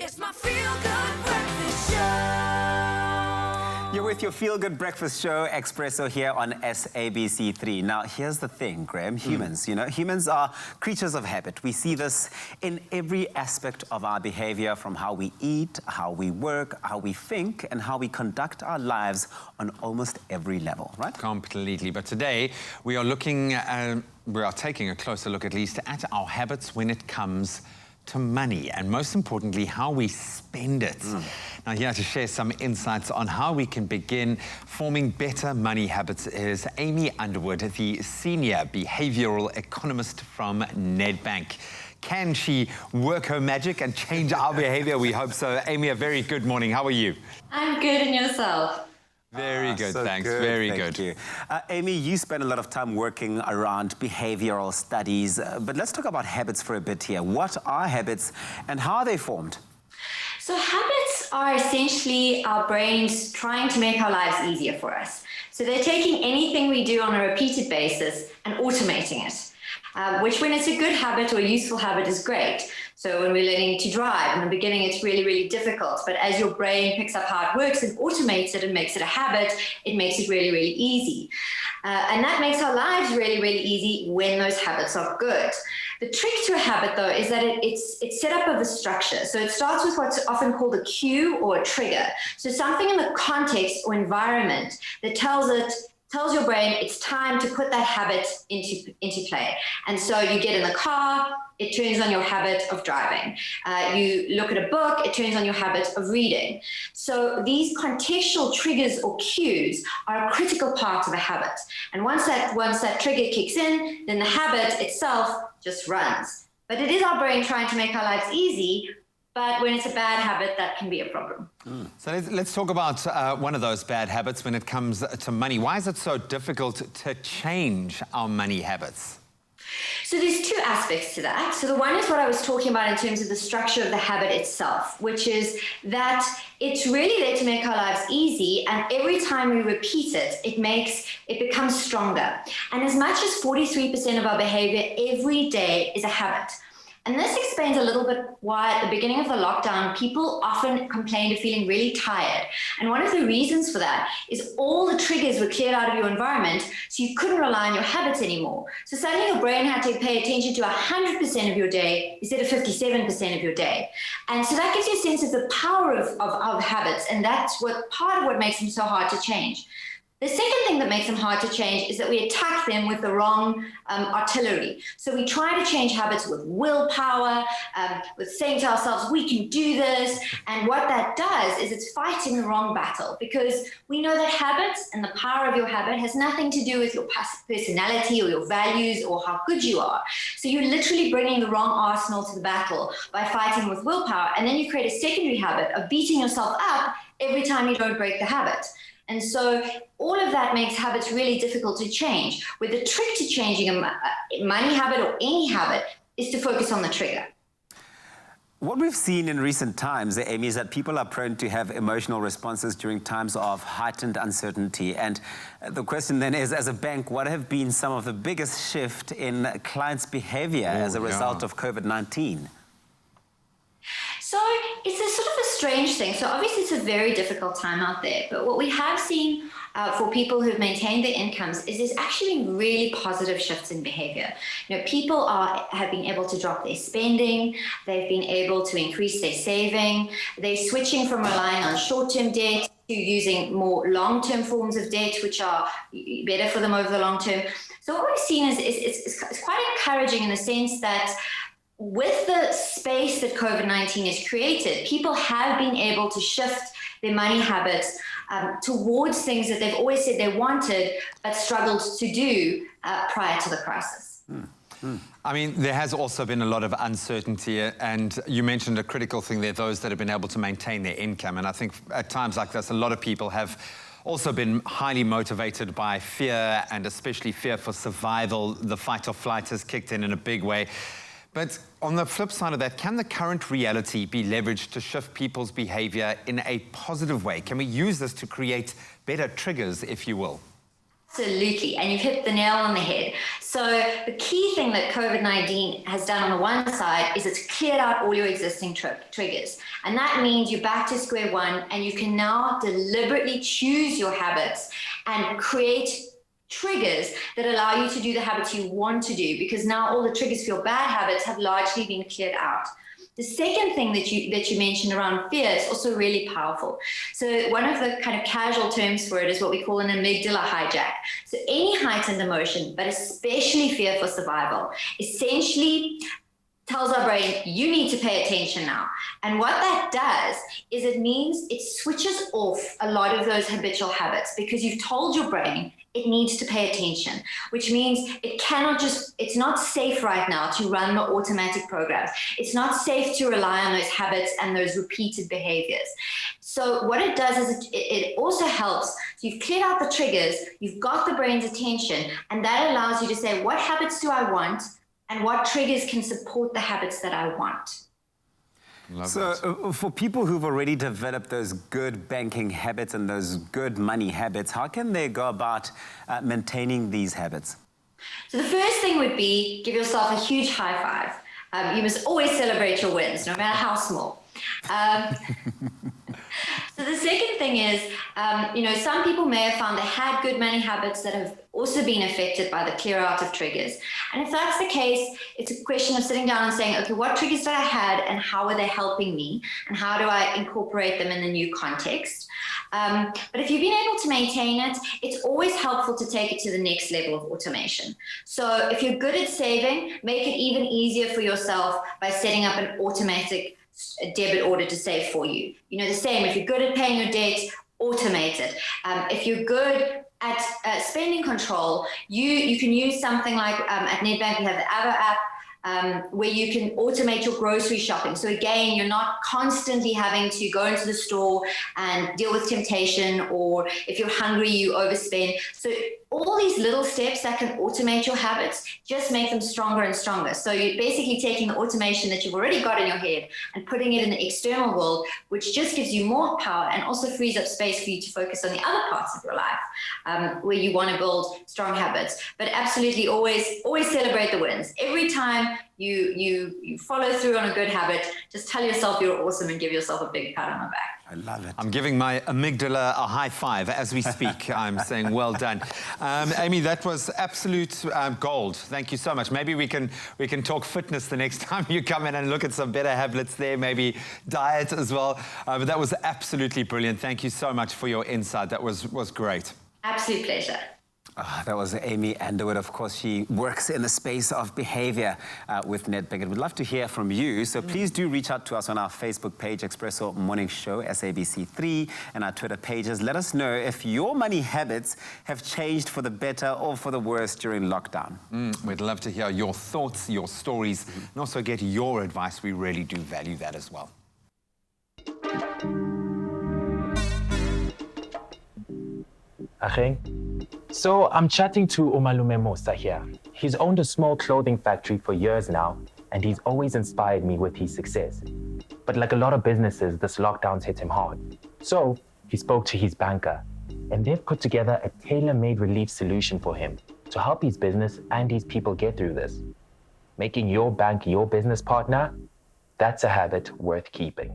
It's my feel-good breakfast show. You're with your feel-good breakfast show, Expresso, here on SABC3. Now, here's the thing, Graham. Humans are creatures of habit. We see this in every aspect of our behavior, from how we eat, how we work, how we think, and how we conduct our lives on almost every level, right? Completely. But today, we are taking a closer look, at least, at our habits when it comes to money, and most importantly, how we spend it. Now, here to share some insights on how we can begin forming better money habits is Amy Underwood, the senior behavioral economist from NEDBANK. Can she work her magic and change our behavior? We hope so. Amy, a very good morning. How are you? I'm good, and yourself? Very good, So thanks. good, Very thank good. you. Amy, you spend a lot of time working around behavioral studies, but let's talk about habits for a bit here. What are habits and how are they formed? So habits are essentially our brains trying to make our lives easier for us. So they're taking anything we do on a repeated basis and automating it, which when it's a good habit or a useful habit is great. So when we're learning to drive, in the beginning it's really, really difficult. But as your brain picks up how it works and automates it and makes it a habit, it makes it really, really easy. And that makes our lives really, really easy when those habits are good. The trick to a habit, though, is that it's set up of a structure. So it starts with what's often called a cue or a trigger. So something in the context or environment that tells your brain it's time to put that habit into play. And so you get in the car, it turns on your habit of driving. You look at a book, it turns on your habit of reading. So these contextual triggers or cues are a critical part of a habit. And once that trigger kicks in, then the habit itself just runs. But it is our brain trying to make our lives easy. But when it's a bad habit, that can be a problem. So let's talk about one of those bad habits when it comes to money. Why is it so difficult to change our money habits? So there's two aspects to that. So the one is what I was talking about in terms of the structure of the habit itself, which is that it's really there to make our lives easy, and every time we repeat it, it becomes stronger. And as much as 43% of our behavior every day is a habit. And this explains a little bit why at the beginning of the lockdown, people often complained of feeling really tired. And one of the reasons for that is all the triggers were cleared out of your environment, so you couldn't rely on your habits anymore. So suddenly your brain had to pay attention to 100% of your day instead of 57% of your day. And so that gives you a sense of the power of habits, and that's part of what makes them so hard to change. The second thing that makes them hard to change is that we attack them with the wrong artillery. So we try to change habits with willpower, with saying to ourselves, we can do this. And what that does is it's fighting the wrong battle, because we know that habits and the power of your habit has nothing to do with your personality or your values or how good you are. So you're literally bringing the wrong arsenal to the battle by fighting with willpower. And then you create a secondary habit of beating yourself up every time you don't break the habit. And so all of that makes habits really difficult to change, where the trick to changing a money habit or any habit is to focus on the trigger. What we've seen in recent times, Amy, is that people are prone to have emotional responses during times of heightened uncertainty. And the question then is, as a bank, what have been some of the biggest shift in clients' behavior as a result of COVID-19? So it's a sort of a strange thing. So obviously it's a very difficult time out there, but what we have seen for people who've maintained their incomes is there's actually been really positive shifts in behavior. People have been able to drop their spending, they've been able to increase their saving, they're switching from relying on short-term debt to using more long-term forms of debt, which are better for them over the long term. So what we've seen is it's quite encouraging in the sense that with the space that COVID-19 has created, people have been able to shift their money habits towards things that they've always said they wanted but struggled to do prior to the crisis. I mean, there has also been a lot of uncertainty, and you mentioned a critical thing there, those that have been able to maintain their income. And I think at times like this, a lot of people have also been highly motivated by fear, and especially fear for survival. The fight or flight has kicked in a big way. But on the flip side of that, can the current reality be leveraged to shift people's behavior in a positive way? Can we use this to create better triggers, if you will? Absolutely, and you've hit the nail on the head. So the key thing that COVID-19 has done on the one side is it's cleared out all your existing triggers. And that means you're back to square one and you can now deliberately choose your habits and create triggers that allow you to do the habits you want to do, because now all the triggers for your bad habits have largely been cleared out. The second thing that you mentioned around fear is also really powerful. So one of the kind of casual terms for it is what we call an amygdala hijack. So any heightened emotion, but especially fear for survival, essentially tells our brain, you need to pay attention now. And what that does is it means it switches off a lot of those habitual habits, because you've told your brain it needs to pay attention, which means it cannot just, it's not safe right now to run the automatic programs. It's not safe to rely on those habits and those repeated behaviors. So what it does is it also helps. So you've cleared out the triggers, you've got the brain's attention, and that allows you to say, what habits do I want? And what triggers can support the habits that I want? So for people who've already developed those good banking habits and those good money habits, how can they go about maintaining these habits? So the first thing would be give yourself a huge high five. You must always celebrate your wins, no matter how small. So the second thing is, some people may have found they had good money habits that have also been affected by the clear out of triggers. And if that's the case, it's a question of sitting down and saying, okay, what triggers did I had and how are they helping me? And how do I incorporate them in the new context? But if you've been able to maintain it, it's always helpful to take it to the next level of automation. So if you're good at saving, make it even easier for yourself by setting up an automatic debit order to save for you. The same, if you're good at paying your debts, automate it. If you're good at spending control, you can use something like at NEDBANK, we have the Avo app, where you can automate your grocery shopping. So again, you're not constantly having to go into the store and deal with temptation, or if you're hungry, you overspend. So all these little steps that can automate your habits just make them stronger and stronger. So you're basically taking the automation that you've already got in your head and putting it in the external world, which just gives you more power and also frees up space for you to focus on the other parts of your life, where you want to build strong habits. But absolutely always celebrate the wins. Every time you follow through on a good habit, just tell yourself you're awesome and give yourself a big pat on the back. I love it. I'm giving my amygdala a high five as we speak. I'm saying well done. Amy, that was absolute gold. Thank you so much. Maybe we can talk fitness the next time you come in and look at some better habits there, maybe diet as well. But that was absolutely brilliant. Thank you so much for your insight. That was great. Absolute pleasure. That was Amy Underwood. Of course, she works in the space of behavior with NEDBANK. And we'd love to hear from you. So please do reach out to us on our Facebook page, Expresso Morning Show, SABC3, and our Twitter pages. Let us know if your money habits have changed for the better or for the worse during lockdown. We'd love to hear your thoughts, your stories, and also get your advice. We really do value that as well. So I'm chatting to Umalume Musa here. He's owned a small clothing factory for years now, and he's always inspired me with his success. But like a lot of businesses, this lockdown's hit him hard. So he spoke to his banker, and they've put together a tailor-made relief solution for him to help his business and his people get through this. Making your bank your business partner, that's a habit worth keeping.